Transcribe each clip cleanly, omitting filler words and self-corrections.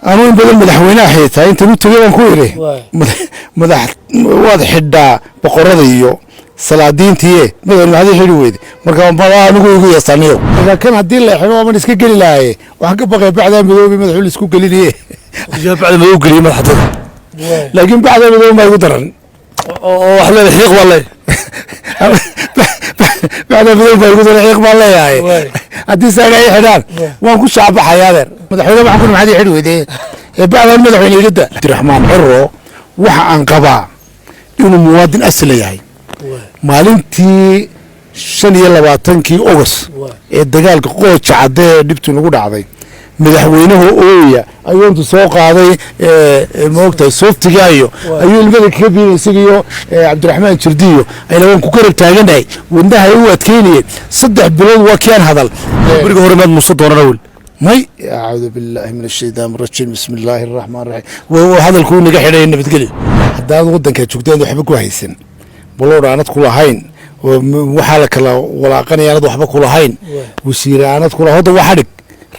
أنا بدل مدحوينها حيتها أنت قلت لي كويري واضح حدا بقرضيو salaadiin tiye madal maxay xiriweed marka baa anigu ugu yeesanayo ila kan hadii la xiro ma iska gali lahaye wax ka baqay bacda madoobi madaxul isku galiniye iyo bacda madoobi gali madaxda laakiin bacda madoobi ma igu daran oo wax la xiiq wallahi bacda madoobi ma igu daran xiiq wallahi hadii saagay xidaan waan ku shaabaxayaadeer madaxweyne waxaan ku maxay xiriweed bacda madaxweyne igada Abdiraxmaan Xirro waxa aan qabaa inuu muwaadin asal yahay maalintii 25 August ee dagaalka qooja cadee dhibtu nagu dhacday madaxweynaha ooya ayuu soo qaaday moogtay softiga ayuu ilmada ka biinaysigiyo Cabdiraxmaan Jirdiyo ay lawan ku karab taaganahay wadaha ay u adkeynayeen 3 bilood waa keen hadal bariga hore maad muso doonana wal may a'uudu billahi minash shaytaanir rajiim bismillaahir rahmaanir rahiim waa hadalku naga xidhay nabadgelyo haddii wadanka joogteen waxba ku haysan بلور أنا تقول هين وحالك ولا قني أنا ضحبة كل هين وسير أنا تقول هذا واحد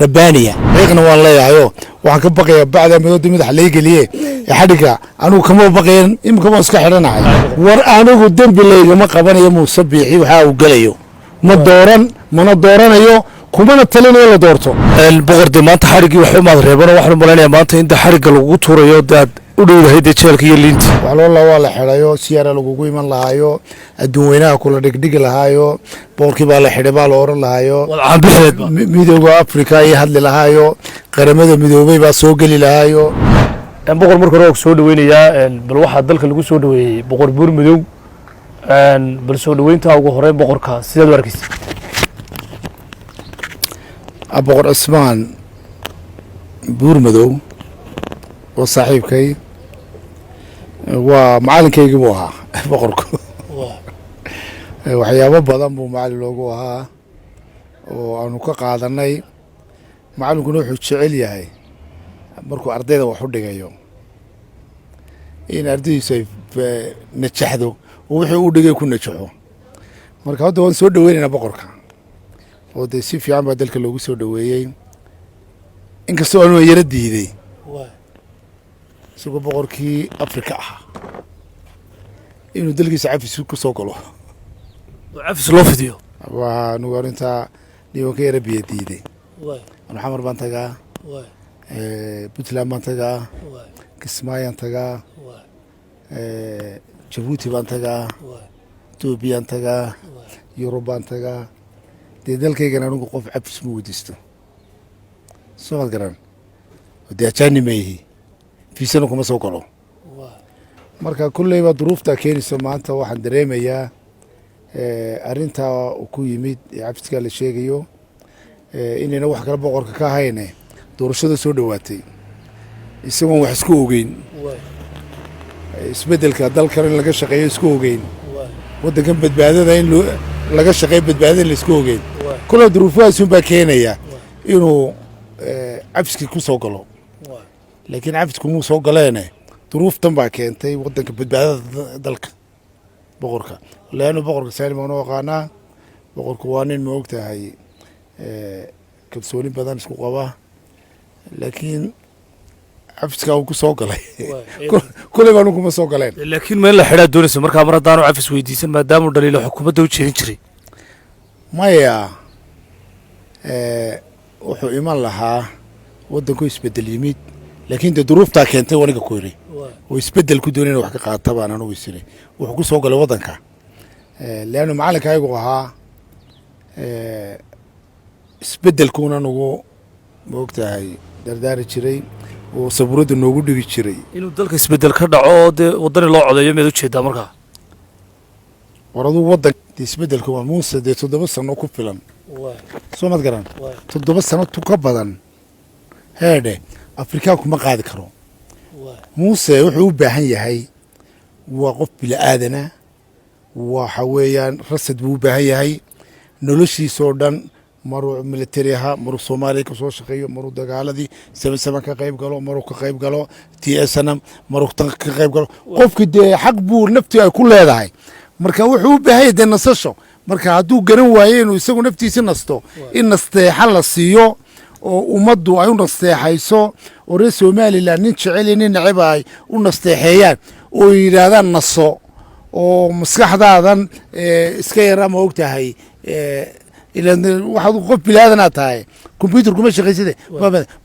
ربانية هيك والله يا عيو وحكي بقي بعد ما يودي مدح ليك ليه حدقة أنا كمان بقي يمكن ما أسكحرنا عاي ور أنا قدام بالليل ما قبنا يوم صبيحي وحاو قليو ما دوران ما ندوران أيو كمان التلين ولا دورته البقر دي ما أنت حرقي وحوم أضربنا وإحنا بلاني ما أنت أنت حرق الوتور يوداد ودود هيدا شالك يلينت والله حلايو سيارة لوجوي من لهايو الدوينة كل دق لهايو بوركي بالحدة بالور لهايو ميدوغا أفريقيا يهد لهايو قرمة ميدوغي بسوق لهايو أنا بقول مركروك سودوين يا بالواحد ذلك اللي سودوي بقول بور ميدوغ أن بالسودوين تاوغو هراي بقول كاس سيد وركيس أبقول أسمان بور ميدوغ وصاحب كي ومعلن كي جبوها بقولك وحيابا بدن بو معلن لوجوها وأنا كقاعدناي معلن كنوح الشعيل ياهي مركو أرضينا وحدي يوم إن أرضي سيف نتشحذو ووحي ودي يكون نتشحو مركو هذا هو سود وين أنا بقولك وده سيف يعمل بدل كلو سود وين إنك سؤال يردي ذي سوق بقولكي أفريقيا إنه دلقي سعف سوق سوقله عفس لو فيديو ونقول أنت اليوم كي ربي يديدي أنا حمر بنتجا بتلا بنتجا كسماي بنتجا جيبوتي بنتجا توبي بنتجا يوروب بنتجا دلقي كنا نقول عفس موديستو سوق الجران ودي أشاني ماهي في سنة كم سوقله مركا كل ما ظروفته كيني سمعتها واحد دريميا أرنتا وكوي ميد عبستك الشيء يو إني نروح كرب قرك كهينة دورشة سودواتي يسمون وحسكوجين يسبدل كدل كرن لقى شقي سكوجين وده كان بتبعده ذين لقى شقي بتبعده السكوجين كل ظروفها سنبا كينيا إنه عبستك كم سوقله لكن عفتكم مو سوق لنا ظروف تنبع كنتي ودنك بدبعد دلك بقرك لأنه بقرك سالم أنا وقانا بقرك وانين موقتها هاي كبسولين بدن سوق قبا لكن عفتك أو كسوق لي كل ما نكون سوق لنا لكن ما إلا حدا دونس مركا مرة دارو عفس ويديس ما دامو دليل حكومة دوتشي هنشري ما يا وحو إيمان لها ودنكو يسبدل يميد لكن الظروف تاع كنتي وانا كوري ويسبدل كدونين وحق قاعد طبعا انا ويسري وحكو سوق لودنك لانه معلك هايغوها اسبدل كون انو موقتها هي دردار جيري وصبرود نوغو دغي جيري inuu dalka isbedel ka dhaco wadani loo codeeyo mid u jeeda marka waradu wadan isbedelku waa muuse 7 sano ku filan soo mad garan 7 sano ka badan heede أفريقيا كم قاعد كرو موسى وحو باهن يهي وقف بالآذنة وحويان رصد بو باهن يهي نلوشي سودان مرو ملتريها مرو صومالي كسو شقيو مرو دقالة دي سبا كقيب قالو مرو كقيب قالو تي اسنم مرو كقيب قالو قف كده حق بو نفتي كل هذا هاي مركا وحو باهي دي نصشو مركا هدو قرن وايين ويساقو نفتي سنستو إن نستي حل السيو oo ummaddu ay u nasteexayso oo reer somalilan nin jecel iyo nin neceba ay u nasteexeeyaan oo yidhaahdaan naso oo maskaxdaadan iska yar ama og tahay waxaad qof bilaadanaad tahay combyuter kuma shaqaysade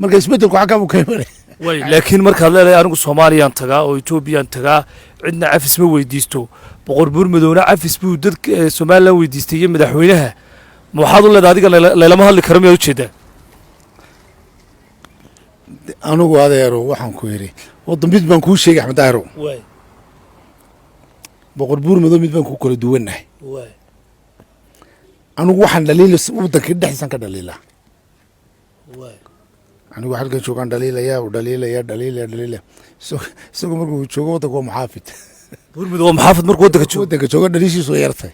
marka isbedelku xaggaa buu ka imanay way laakiin markaad leedahay anigu soomaaliyaan tagaa oo etoobiyaan tagaa cidna cafis ma weydiisto boqor buur madowna cafis buu dadka somalilan weydiistay iyo madaxweynaha ma waxaad u leedahay adiga laylama hadli karo miyaad ujeedaa anigu adeero waxaan ku yidhi waddan mid baan kuu sheegay axmed daahiro boqor buur madow mid baan ku kala duwannahay anigu waxaan dhaliila waddanka dhexdiisaan ka dhaliilaa anigu halkan joogaan dhaliilaya isagoo markuu joogo waddanka waa muxaafid buur madow waa muxaafid markuu waddanka jooga dhaliishiisu way yartay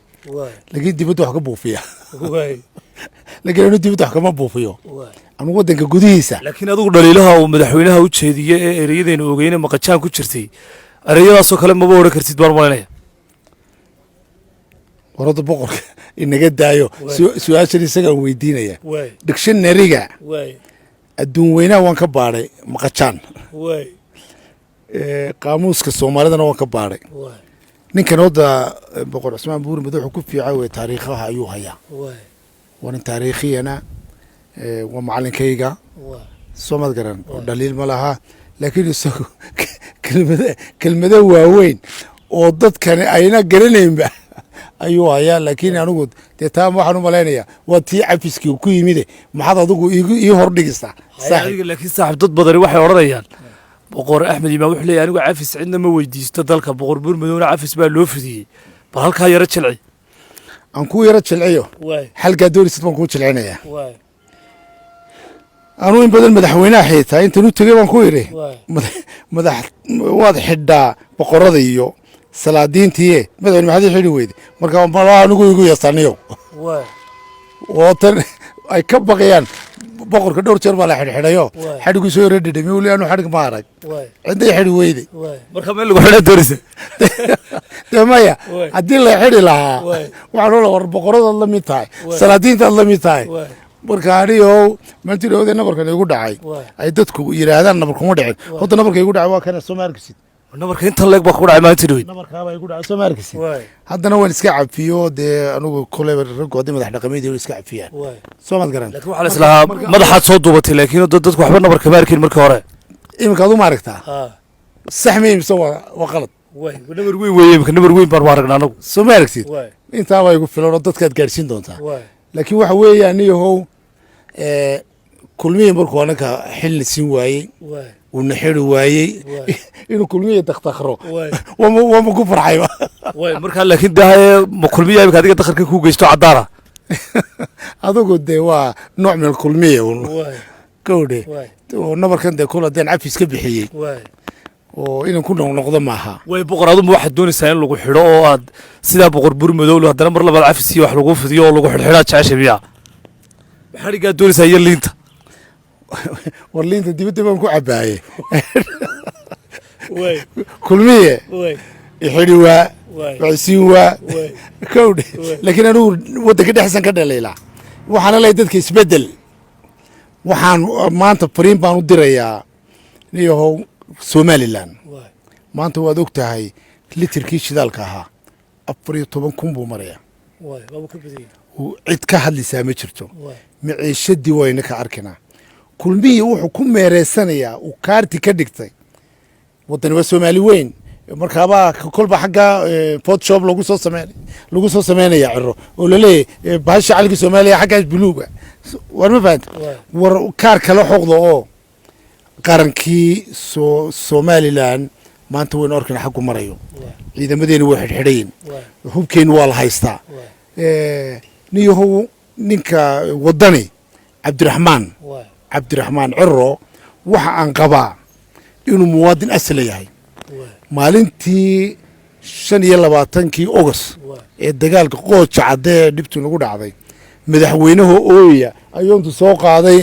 laakiin dibadda wax ka buufiya laakiin anu dibadda wax kama buufiyo anigu waddanka gudihiisa laakiin adigu dhaliilaha uu madaxweynaha u jeediye ee ereyadaynu ogeyne maqajaan ku jirtay ereyadaasoo kale maba odhan kartid baan malinaya warada boqorka inaga daayo su-aashan isagaan weydiinaya dictionaryga adduun weynaha waan ka baadhay maqajaan qaamuuska soomaalidana waan ka baadhay ninkan hadda boqor cusmaan buuri madow wuxuu ku fiica wey taariikhaha ayuu hayaa waa nin taariikhiyana waa macalinkayga soo mad garan oo dhaliil ma laha laakiin isagu kelmado waaweyn oo dadkani ayna garanaynba ayuu hayaa laakiin anigu dee taa waxaan u malaynayaa waa tii cafiskii ku yimide maxaad adigu ii hordhigaysaa laakiin saaxib dad badani waxay odhanayaan boqor axmed imaan wuxuu leeyahay anigu cafis cidna ma weydiisto dalka boqor buur madowna cafis baa loo fidiyey bal halkaa yaro jilci aan kuu yaro jilciyo xalkaa doonisid baan kuu jilcinayaa anuu in badan madaxweynaha xiitaa intan u tegey baan ku yidhi waad xidhaa boqorada iyo salaadiintiiye madaxweyne maxaad ii xidhi weyde marka malaa anigu igu yasaniyo oo tan ay ka baqayaan boqorka dhowr jeer baa la xidhxidhayo xadhigu soo yaro dhedhamiy weli anu xadhig ma arag cidday xidhi weyde marka meel lagu xidhaa doonaysa dee maya haddii la xidhi lahaa waxaan ola war boqoradaad la mid tahay salaadiintaad la mid tahay marka anigow maalintii dhawdee nabarkan igu dhacay ay dadku yidhaahdaan nabarkuma dhicin hadda nabarka igu dhacay waa kana soo ma arkisid nabarka inta leeg baa ku dhacay maalintii dhaweyd nabarkaabaa igu dhacay soo ma arkisid haddana waan iska cafiyo dee anigu koleyba raggu haddii madax dhaqameedii iska cafiyaan soo maad garan laakiin waxaa la islahaa madaxaad soo duubatay laakiin dadku waxba nabarka ma arkin markii hore iminka ad uma aragtaa sax miya mise waa qalad nabar weyn weeye imika nabar weyn baan u aragnaa anagu soo ma aragtid intaabaa igu filan oo dadkaad gaadhsiin doontaa laakiin waxa weeye aniyahow kulmihii markuu anaka xilna siin waayey uuna xiri waayey inuu kulmihii daktakro waama ku farxayba markaa laakiin de ma kulmiya imika adiga dakarka ku geysto caddaana adigu dee waa nooc min alkulmiya un gawdhe oo nabarkan dee kul haddeen cafis ka bixiyey oo inan ku noqnoqdo maaha way boqor aduma waxaad doonaysaa in lagu xidho oo aad sidaa boqor buur madow haddana mar labaad cafis iyo wax lagu fidiyo oo lagu xidhxidhaa jecesha miya maxadhigaa doonaysaa iyo liinta war liinta dibadda baan ku cabaaye kulmiye ixidhi waa waxisiin waa kawdhe laakiin anigu waddanka dhexdiisan ka dhaliilaa waxaana leeyahay dadka isbeddel waxaan maanta fariin baan u dirayaa niyahow somalilan maanta waad og tahay litirkii shidaalka ahaa 14 kun buu marayaa cid ka hadlaysaa ma jirto maciishadii wayna ka arkinaa kulmihii wuxuu ku meereysanayaa uu kaarti ka dhigtay waddani waa soomaali weyn markaabaa kolba xagga photoshop lagu soo sameynaya ciro oo laleeyahy bahasha calanka soomaaliya xaggaas buluuga war ma fahanta war kaar kala xoqda oo qarankii somalilan maanta waynu arkayna xaggu marayo ciidamadeena way xidhxidhayin hubkeenu waa la haystaa niyahow ninka waddani cabdiraxmaan ciro waxa aan qabaa inuu muwaadin asla yahay maalintii 25 August ee dagaalka qooja cadde ee dhibtu nagu dhacday madaxweynaha ooya ayuu intu soo qaaday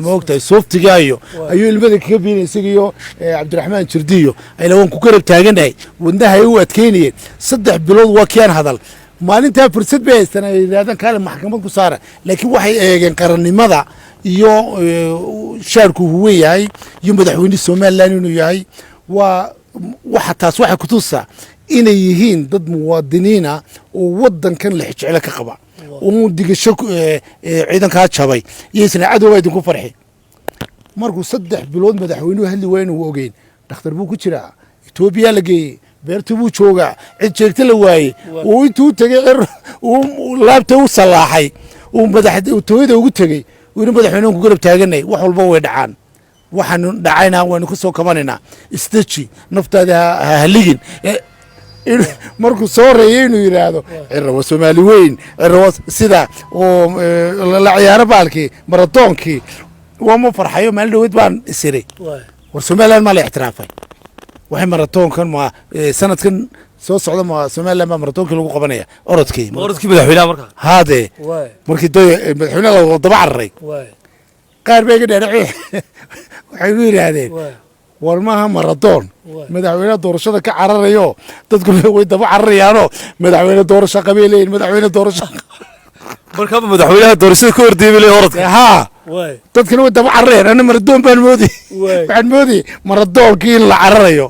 moogtay sooftigaayo ayuu ilmada kaga biinay isagiyo cabdiraxmaan jirdiyo ayla waan ku garab taaganahay wadnaha ay u adkeynayeen 3 bilood waa kiyaan hadal maalintaa fursad bay haystaan ay yiraahdaan kaale maxkamad ku saara laakiin waxay eegeen qarannimada iyo shaarku huwe yahay iyo madaxweyne somalilan inuu yahay waa waxa taas waxay kutusaa inay yihiin dad muwaadiniina oo wadankan la jecel ka qaba oo digasho ciidanka jabay iyo isna cadowga idinku farxi markuu 3 bilood madaxweynuhu hadli weyn uu ogeyn dhakhtar buu ku jiraa Itoobiya la geeyay beertu buu joogaa cid jeegta la waayay oo intuu tagay uu laabta u salaaxay uu madaxtooyada ugu tagay uu madaxweynuhu ku garab taaganay wax walba way dhacaan waxaan dhacayna waan ku soo kabanayna istaji naftaada haligin markuu soo reeyay inuu yiraahdo cirro Soomaali weyn cirro sida oo la ciyaaro baalkii maratoonkii وما فرحيو ما لو يدبان السري والسومالان ما له احترافي waxay maratoonkan ma sanadkan soo socda ma Soomaaliland ma maratoonka lagu qabanaya orodkii madaxweynaha marka haade markii madaxweynaha la daba carray qaar bay gadhacay waxay u yiraahdeen warmaha maratoon madaxweynaha doorashada ka cararayo dadku way daba cararayaano madaxweynaha doorasho qabeeleen madaxweynaha doorasho marka madaxweynaha doorashada ka hordeebay orodka ha dadkana way daba carareen ana maradoon baan moodi waxaan moodi maradoonkii la cararayo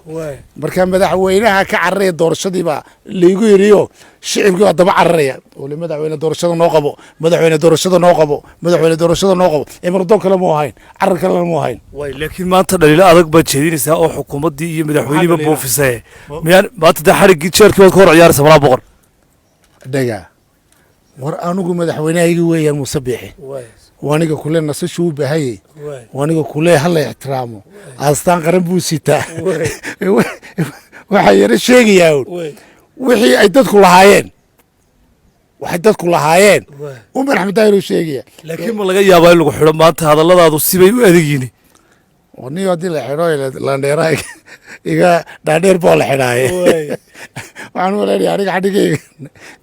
marka madaxweynaha ka cararaya doorashadii ba leegu yiriyo shicibkii waa daba cararaya oo madaxweynaha doorashada noo qabo madaxweynaha doorashada noo qabo madaxweynaha doorashada noo qabo ee maradoon kale ma ahayn carar kale ma ahayn way laakiin maanta dhaliilo adag ba jeedinaysa oo xukuumadii iyo madaxweynihiiba boofisay miyaan maanta xarigii jeerkii wad ka hor ciyaaraysa malaa boqor dhaga war anugu madaxweynahayga weeyaan Musabbixi waniga kule nasashu u baahayay waniga kule hal ixtiraamo astaan qaran buu sitaa waxa yara sheegayaa wixii ay dadku lahaayeen Umar Axmed Daahir sheegaya laakiin ma laga yaabaa in lagu xiro maanta hadalladaadu sibay u adeegyiin wani hadii la xiro la dheeray iga dhaadheer boo la xidhaaye waxaan walaalahay aniga xadhigay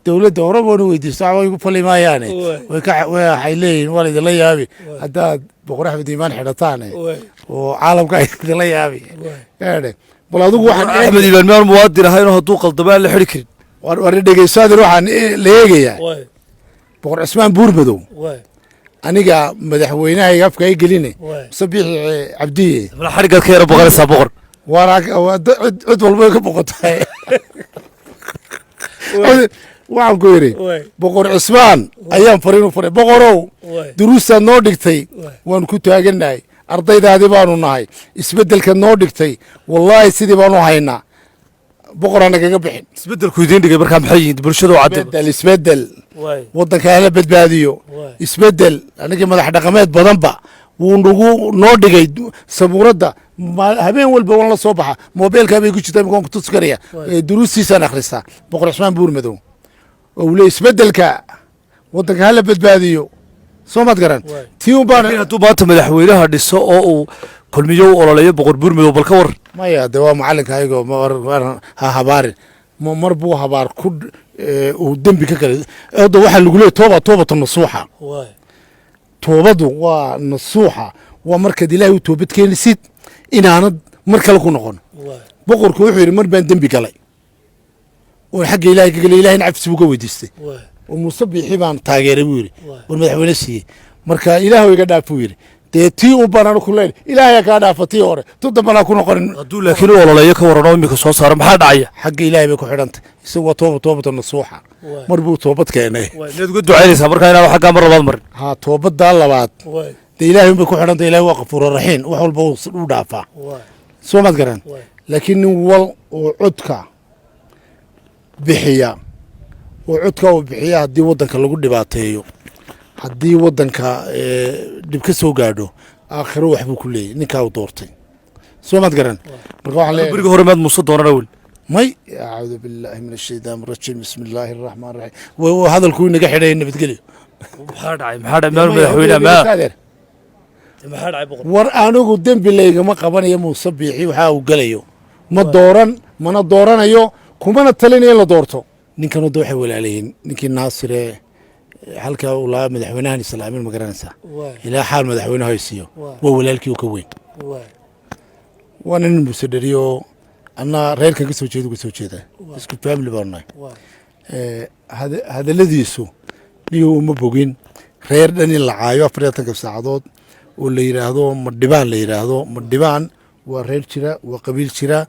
dawladda Oromo weydiisto way ku falimayaan waxay leeyihiin walid la yaabi hadda boqor Axmed Iimaan xidhataan oo caalamka ay la yaabi bal adigu waxaan Axmed Iimaan ma muwaadin ahay inuu haduu qaldabaan la xiri karin war dhageysaad waxaan leeyahay boqor Cismaan Buurmadow aniga madaxweynaha afka ay gelinay Musabbixi Cabdiye la xariga ka yar boqoraysa boqor cid walba ka boqotay waxaan ku yiri boqor Cismaan ayaan fariin faray boqorow duruusta noo dhigtay waan ku taaganahay ardaydaadii baanu nahay isbedelka noo dhigtay wallahi sidii baanu haynaa boqor anaga bixin isbedelku idin dhigay markaa maxay yihiin bulshada oo cadde isbedel wadanka hala badbaadiyo isbedel aniga madax dhaqameed badanba wuu nagu noo dhigay sabuurada habeen walba waan la soo baxa mobilka bay ku jirtaa ku tuskaraya duruustiisa akhrista boqor Cismaan Buurmadow oo leey isbedelka wadanka hala badbaadiyo soo mad garan tii baan haduu maanta madaxweynaha dhiso oo uu kulmiyo ololeeyo boqor Buurmadow balka war maya waa macalinka ayago ha habaarin mar buu habaar ku uu dambi ka kale oo waxa lagu leeyahay toobada nasuuxa toobadu waa nasuuxa waa marka Ilaahay uu toobad keenaysid inaanad mar kale ku noqon boqorku wuxuu yiri mar baan dambi galay oo xagga Ilaahay ka galay Ilaahayna cafis buu ka weydiistay oo Musabbixi baan taageeray buu yiri war madaxweyne siiyay marka Ilaahay iga dhaafuu yiri tii u banaan ku leeyahay Ilaahay ka dhaafatay hore tudambana ku noqon haduu laakiin ololeeyo ka warano imika soo saaro maxaa dhacaya xagga Ilaahay bay ku xidhantay isagoo toobada nasuuxa mar buu toobad keenay inaad uga ducaynaysaa markaa inaad xagga mar labaad marin ha toobada labaad Ilaahay bay ku xidhantay Ilaahay waa Qafuur Raxiim wax walba uu dhaafaa soo mad garan laakiin wal oo codka bixiya hadii wadanka lagu dhibaateeyo haddii wadanka dib ka soo gaadho aakhiro wax buu ku leeyahay ninka uu doortay soo mad garan marka waxa leeyahay bariga hore maad muuse doonana wal may a'uudu billahi minash shaytaanir rajiim bismillaahir rahmaanir rahiim waa hadalku inaga xidhay nabadgelyo maxaa dhacay madaxweynaha maxaa dhacay boqor war anigu dambi leegama qabanayo Musabbixi waxa uu galayo ma dooran mana dooranayo kumana talinayo la doorto ninkan oo waxay walaalayeen ninkii Naasire halka uu la madaxweynaha islaamin ma garanaysa ilaa xaal madaxweynaha haysiyo waa walaalkii ka weyn وانا المسدريو أنا غير كان قصو جيد قصو جيدا اسكو فاملي بارناي هذا الذي يسو ليو مبوغين غير داني العايو أفريقيا تنقف ساعدود la yiraahdo madhibaan la yiraahdo madhibaan waa reer jira waa qabiil jira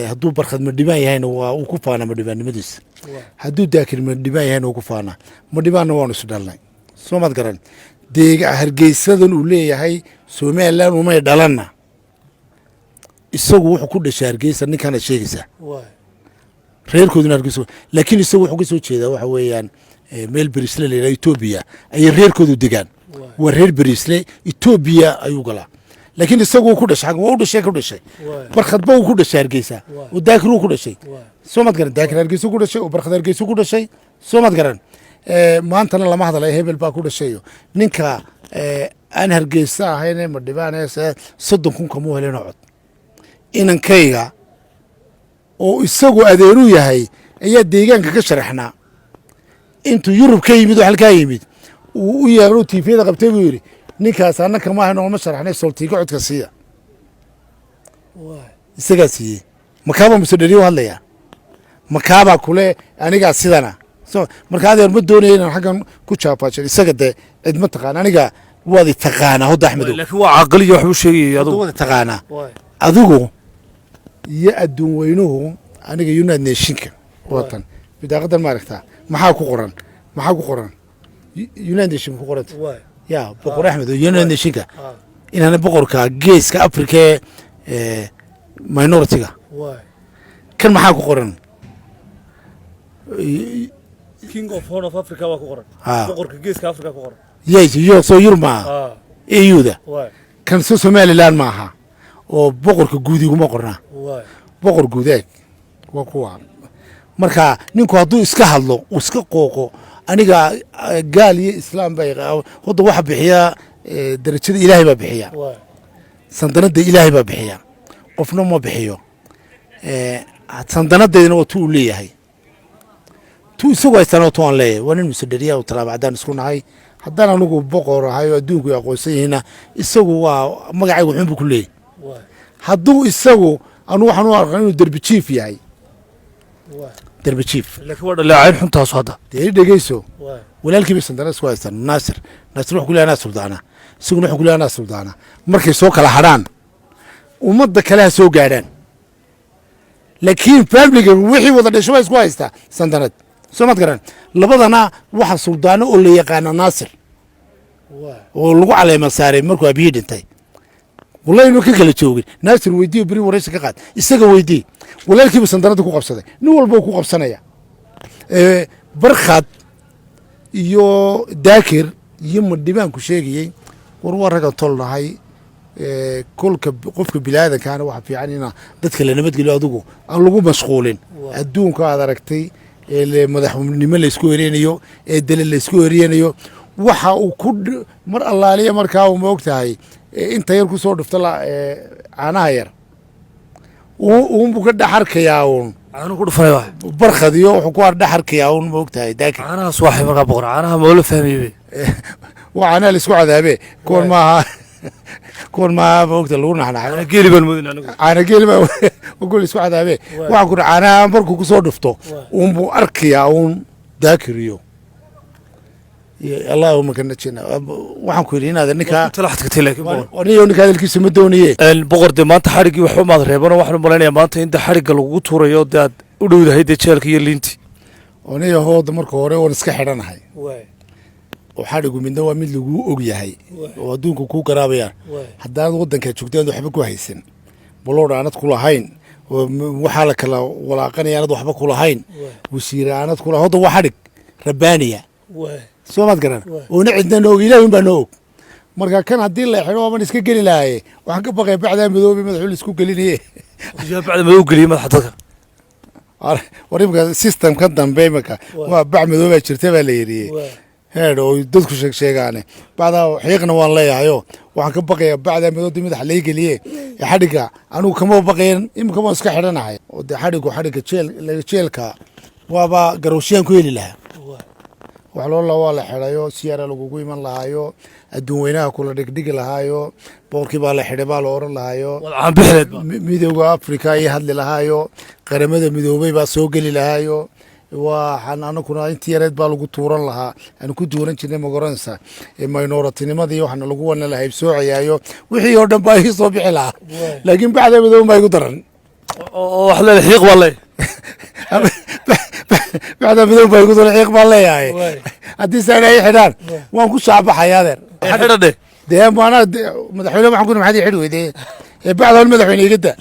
hadduu barkhad madhibaan yahayna waa uu ku faana madhibaannimadiisa hadduu daakir madhibaan yahayna uu ku faana madhibaanna waanu isu dhalnay soo maad garan deega hargeysadan uu leeyahay Somaliland umay dhalanna isagu wuxuu ku dhashay hargeysa ninkana sheegaysa reerkooduna hargeysa laakiin isagu wuxuu ka soo jeedaa waxa weeyaan meel Bariisle la yiraahdo Ethiopia ay reerkoodu degaan waa reer Bariisle Ethiopia ayuu galaa laakiin isagu ku dhashay waa u dhashay ku dhashay barkhad baa ku dhashay hargeysa oo daakir ku dhashay soo mad garan daakir hargeysa ku dhashay oo barkhad hargeysa ku dhashay soo mad garan maantana lama hadlay hebel baa ku dhashay ninka aan hargeysa ahayn madhibaanaysa 30,000 kama heleen cod inankayga oo isagu adeeru yahay ayaa deegaanka ka sharaxnaa intuu Yurub ka yimid oo halka yimid uu yeero TV-da qabtay buu yiri ninkaas annaka ma ahna ma sharaxnay soltiga codka siiya isaga siiye makaaba musadariyo hadlaya makaaba kule aniga sidana so marka adeer ma doonayeen inaan xagan ku jaafaashay isaga de cid ma taqaan aniga waadi taqaana hada Axmed laakiin waa aqal iyo wax uu sheegay adigu waadi taqaana adigu iyo adduun weynuhu aniga United Nationka watan bidaaqadan ma aragtaa maxaa ku qoran United Nation ku qoran ya boqor Axmed United Nationka inana boqorka geeska Afrika minority-ga kan maxaa ku qoran King of Horn of Africa waa ku qoran boqorka geeska Afrika ku qoran yo soo yurma EU-da kan Somaliland maaha oo boqorka guudigu ma qorna boqor guudeed waa kuwa marka ninku hadduu iska hadlo uu iska qooqo aniga gaal iyo islaam bay wada waxa bixiya darajada Ilaahay baa bixiya sandanada Ilaahay baa bixiya qofna ma bixiyo sandanadeedna waa tuu leeyahay tuu isagu ay sanado aan leeyahay waa nin musadariya oo talaabacdan isku nahay haddana anigu boqor ahay oo adduunku aqoonsan yahay isagu waa magacaygu xun ku leeyahay hadduu isagu anu waxaan u arkaa inuu derbi chief yahay derbi chief laakiin waa dhaleecayn xuntaas hadda dhegeyso walaalkii sandana isku haystaan Naasir wuxuu ku leeyahay suldaana isaguna wuxuu ku leeyahay suldaana markay soo kala hadhaan ummadda kale soo gaadhaan laakiin family-ga wixii wada dhashay isku haystaa sandanad soo mad garan labadana waxa suldaana oo la yaqaan Naasir oo lagu caleema saaray markuu abiyi dhintay والله إنه كل شيء ناس الويدي بري ورئيس كقاد يسقى ويدي ولا كيف سندرته كوقف صدق نول بو كوقف سنة برخد يو داكر يوم الدبان كشيء وروا رجع طلنا هاي كل قف بلاد كان واحد في عنينا تدخل لنا بتقول أدوكو اللقو مشغولين الدون كهذا ركتي المدحون نمل السكورينيو الدليل السكورينيو waxa uu ku mar allaaliya markaa uu moogtahay inta yar ku soo dhufta caanaha yar uu ka dhaxarkayaa caanu ku dhufay wax barkhadiyo wuxuu ku dhaxarkayaa moogtahay daaki caanahaas waxay markaa boqor caanaha ma la fahmiyay waa caanaha la isku cadaabe koon maaha moogta lagu naxnaxay geeli baan moodin anigu caana geeli baa ugu isku cadaabe waxa ku caanaha markuu ku soo dhufto buu arkayaa daakiriyo اللهم كنتنا waxaan ku yirina ninka talaxad ka laakiin waniyo ninka hadalkiisa ma dooniyay boqor de maanta xarigi wuxuu maad reebano waxaan maleynayaa maanta inta xariga lagu tuurayo dad u dhowdahay jeelka iyo liinti waniyo hooda marka hore waan iska xidhanahay oo xarigu midna waa mid lagu og yahay oo adduunka ku garaabayaan haddaan wadanka joogteen waxba ku haysan balood aanad ku lahayn waxa la kala walaaqanayaanad waxba ku lahayn wasiiraanad ku lahayn hooda waa xarig rabaaniya soo mad garan oo cidna noog Ilaahay baa noog marka kan hadii la xiro ama iska gali lahaye waxaan ka baqay bacda madoobe madaxul isku galinayay yaa bacda madoobe galiyay madaxda waribka system ka dambe marka waa bacda madoobe jirtay baa la yiriyay heer oo dadku sheegaane bacda xiiqna waan leeyahay waxaan ka baqay bacda madoobe madax la galiyay xadhiga anu kama baqayn imka ma iska xiranahay oo xadhiga jeelka waaba garowshiyan ku heli lahaa وحلو الله والله حلايو سيارة لقوقي من لهايو الدوينة كل دقيقة لهايو بوركي بالله حربا لور لهايو والعام بحلد ميدوغا أفريقيا يهد لهايو قرمة ميدوبي بسوق لهايو waxaan anaguna intii yareed baa lagu tuuran lahaa aan ku duuran jirnay magaranaysa minority-nimadii waxaana lagu wana la haybsoocayaayo wixii oo dhan baa ii soo bixi lahaa laakiin bacda madow baa igu daran oo wax leedahay xiiq baa leeyahay bacda madow baa igu daran xiiq baan leeyahay haddii saaga ay xidhaan waan ku shaabaxaya adeer xidhadhe dee maanaa madaxweyne maxamed maxamed xidh weyde bacda madaxweyne igada